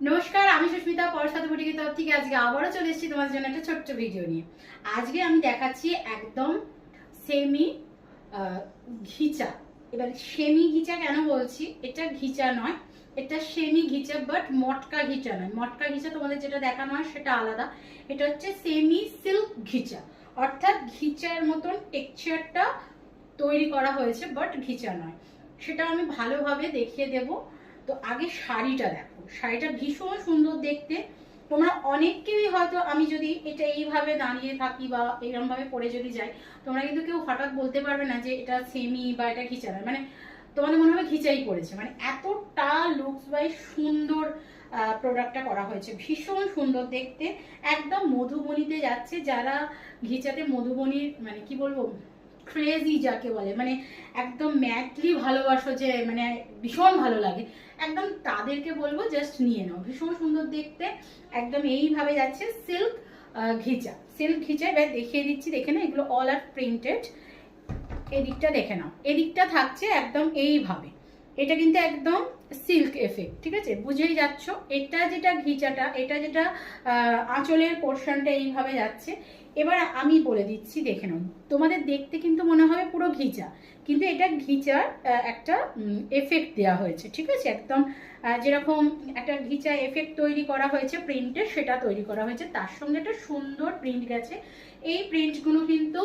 নমস্কার, আমি সুস্মিতা পরশাতে বুটিকের তরফ থেকে আজকে আবারও চলে এসেছি তোমাদের জন্য একটা ছোট্ট ভিডিও নিয়ে। আজকে আমি দেখাচ্ছি একদম সেমি ঘিচা। এবার সেমি ঘিচা কেন বলছি, এটা ঘিচা নয়, এটা সেমি ঘিচা, বাট মটকা ঘিচা নয়। মটকা ঘিচা তোমাদের যেটা দেখানো হয় সেটা আলাদা, এটা হচ্ছে সেমি সিল্ক ঘিচা, অর্থাৎ ঘিচার মতন টেক্সচারটা তৈরি করা হয়েছে, বাট ঘিচা নয়। সেটা আমি ভালোভাবে দেখিয়ে দেবো। তো আগে শাড়িটা দেখো, শাড়িটা ভীষণ সুন্দর দেখতে। তোমরা অনেককেই হয়তো, আমি যদি এটা এইভাবে দাঁড়িয়ে থাকি বা এরকম ভাবে পরে যদি যাই, তোমরা কিন্তু কেউ হঠাৎ বলতে পারবে না যে এটা সেমি বা এটা ঘিচা নয়। মানে তোমাদের মনে হবে ঘিচাই পড়েছে, মানে এতটা লুকস ওয়াইজ সুন্দর প্রোডাক্টটা করা হয়েছে, ভীষণ সুন্দর দেখতে। একদম মধুবনীতে যাচ্ছে, যারা ঘিচাতে মধুবনীর মানে কি বলবো ক্রেজি যাকে বলে, মানে একদম ম্যাডলি ভালোবাসো, যে মানে ভীষণ ভালো লাগে, একদম তাদেরকে বলবো জাস্ট নিয়ে নাও। ভীষণ সুন্দর দেখতে, একদম এইভাবে যাচ্ছে সিল্ক ঘিচা। সিল্ক ঘিচা এবার দেখিয়ে দিচ্ছি, দেখে নাও, এগুলো অল আর প্রিন্টেড। এদিকটা দেখে নাও, এদিকটা থাকছে একদম এইভাবে। এটা কিন্তু একদম সিল্ক এফেক্ট, ঠিক আছে, বুঝেই যাচ্ছ। এটা যেটা ঘিচাটা, এটা যেটা আঁচলের পোর্শনটা এইভাবে যাচ্ছে। এবার আমি বলে দিচ্ছি, দেখে নাও, তোমাদের দেখতে কিন্তু মনে হবে পুরো ঘিচা, কিন্তু এটা ঘিচার একটা এফেক্ট দেওয়া হয়েছে, ঠিক আছে, একদম যেরকম একটা ঘিচা এফেক্ট তৈরি করা হয়েছে প্রিন্টে, সেটা তৈরি করা হয়েছে। তার সঙ্গে একটা সুন্দর প্রিন্ট গেছে। এই প্রিন্টগুলো কিন্তু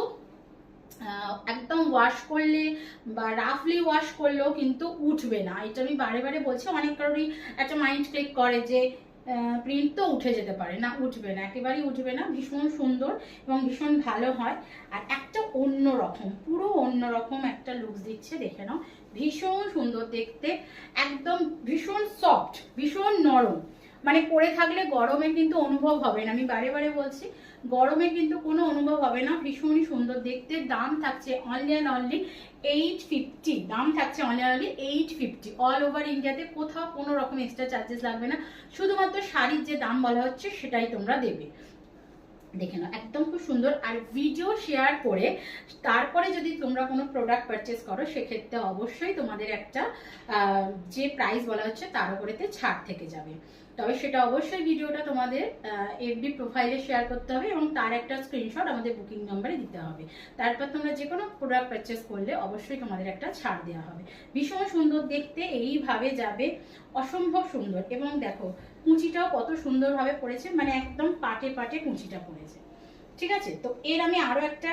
একদম ওয়াশ করলে বা রাফলি ওয়াশ করলেও কিন্তু উঠবে না। এটা আমি বারে বারে বলছি, অনেক কারোরই একটা মাইন্ড ক্লিক করে যে প্রিন্ট তো উঠে যেতে পারে, না, উঠবে না, একেবারেই উঠবে না। ভীষণ সুন্দর এবং ভীষণ ভালো হয়। আর একটা অন্য রকম, পুরো অন্য রকম একটা লুক দিচ্ছে, দেখে নাও, ভীষণ সুন্দর দেখতে, একদম ভীষণ সফট, ভীষণ নরম। মানে পরে থাকলে গরমে কিন্তু অনুভব হবে না, আমি বারে বারে বলছি, গরমে কিন্তু কোনো অনুভব হবে না। ভীষণই সুন্দর দেখতে। দাম থাকছে অনলি অ্যান্ড অনলি 850। দাম থাকছে only and only 850। All over ইন্ডিয়াতে কোথাও কোনো রকম এক্সট্রা চার্জেস লাগবে না, শুধুমাত্র শাড়ির যে দাম বলা হচ্ছে সেটাই তোমরা দেবে। দেখে নাও, একদম খুব সুন্দর। আর ভিডিও শেয়ার করে তারপরে যদি তোমরা কোনো প্রোডাক্ট পারচেস করো, সেক্ষেত্রে অবশ্যই তোমাদের একটা যে প্রাইস বলা হচ্ছে তার উপরেতে ছাড় থেকে যাবে। তবে সেটা অবশ্যই ভিডিওটা তোমাদের এফবি প্রোফাইলে শেয়ার করতে হবে এবং তার একটা স্ক্রিনশট আমাদের বুকিং নাম্বারে দিতে হবে। তারপর তোমরা যে কোনো প্রোডাক্ট পারচেস করলে অবশ্যই তোমাদের একটা ছাড় দেওয়া হবে। ভীষণ সুন্দর দেখতে, এইভাবে যাবে, অসম্ভব সুন্দর। এবং দেখো কুচিটাও কত সুন্দরভাবে পড়েছে, মানে একদম পাটে পাটে কুচিটা পড়েছে, ঠিক আছে। তো এর আমি আরো একটা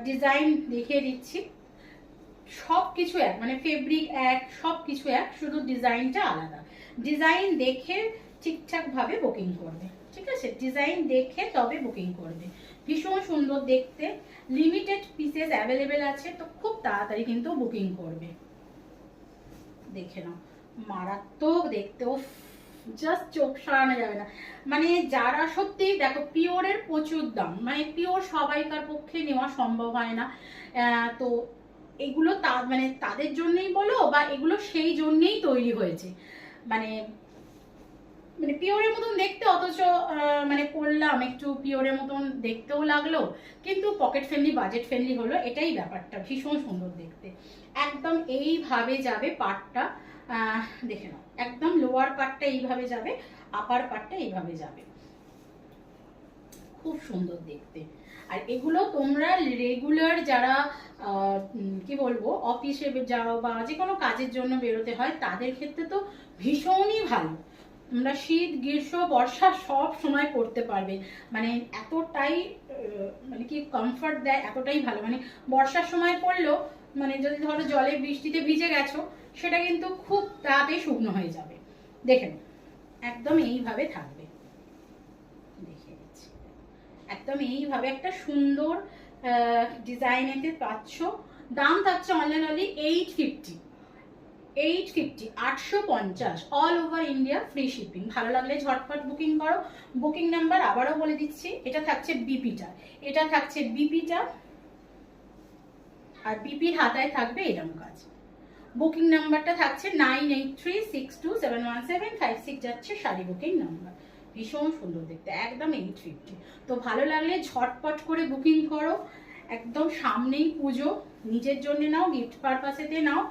ডিজাইন দেখিয়ে দিচ্ছি। সব কিছু এক, মানে ফেব্রিক এক, সব কিছু এক, শুধু ডিজাইনটা আলাদা। ডিজাইন দেখে ঠিকঠাক ভাবে বুকিং করবে, ঠিক আছে, ডিজাইন দেখে তবে বুকিং করবে। ভীষণ সুন্দর দেখতে, লিমিটেড পিসেস অ্যাভেলেবেল আছে, তো খুব তাড়াতাড়ি কিন্তু বুকিং করবে। দেখে নাও, মারাত্মক দেখতে, জাস্ট চোখ সরানো যাবে না। মানে যারা সত্যি দেখো, পিওরের প্রচুর দাম, মানে পিওর সবাইকার পক্ষে নেওয়া সম্ভব হয় না। তো এগুলো মানে তাদের জন্যই বলো, বা এগুলো সেই জন্যই তৈরি হয়েছে, মানে মানে পিওরের মতন দেখতে, অথচ মানে পড়লাম একটু পিওরের মতন দেখতেও লাগলো, কিন্তু পকেট ফ্রেন্ডলি, বাজেট ফ্রেন্ডলি হলো, এটাই ব্যাপারটা। ভীষণ সুন্দর দেখতে, একদম এইভাবে যাবে পাটটা। দেখে নাও, একদম লোয়ার পার্টটা এইভাবে যাবে, আপার পার্টটা এইভাবে যাবে, খুব সুন্দর দেখতে। আর এগুলো তোমরা রেগুলার যারা কি বলবো অফিসে যাও বা যে কোনো কাজের জন্য বেরোতে হয়, তাদের ক্ষেত্রে তো ভীষণই ভালো। তোমরা শীত, গ্রীষ্ম, বর্ষা সব সময় পড়তে পারবে, মানে এতটাই মানে কি কমফর্ট দেয়, এতটাই ভালো। মানে বর্ষার সময় পড়লেও, মানে যদি ধরো জলে বৃষ্টিতে ভিজে গেছো, সেটা কিন্তু খুব তাড়াতাড়ি শুকনো হয়ে যাবে। দেখেন, একদম এইভাবে থাকবে, দেখিয়ে দিচ্ছি, একদম এইভাবে একটা সুন্দর ডিজাইনেতে পাচ্ছ। দাম থাকছে only 850। 850, 850, all over India, free shipping. ভালো লাগলে ঝটপট বুকিং করো। বুকিং নাম্বার আবারও বলে দিচ্ছি, এটা থাকছে বিপিটা, এটা থাকছে বিপিটা, আর বিপির হাতায় থাকবে এরকম কাজ। বুকিং নাম্বারটা থাকছে 9836271756, যাচ্ছে শাড়ি বুকিং নাম্বার। ভীষণ সুন্দর দেখতে, একদম 850। তো ভালো লাগলে ঝটপট করে বুকিং করো, একদম সামনেই পুজো, নিজের জন্য নাও, গিফট পারপাসেতে নাও,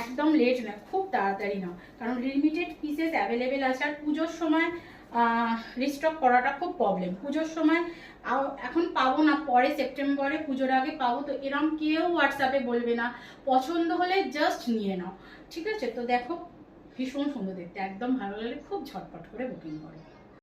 একদম লেট নয়, খুব তাড়াতাড়ি নাও, কারণ লিমিটেড পিসেস অ্যাভেলেবেল আছে। আর পুজোর সময় রিস্টক করাটা খুব প্রবলেম। পুজোর সময় এখন পাবো না, পরে সেপ্টেম্বরে পুজোর আগে পাবো। তো এরম কেউ হোয়াটসঅ্যাপে বলবে না, পছন্দ হলে জাস্ট নিয়ে নাও, ঠিক আছে? তো দেখো ভীষণ সুন্দর দেখতে, একদম ভালো লাগলে খুব ঝটপট করে বুকিং করো।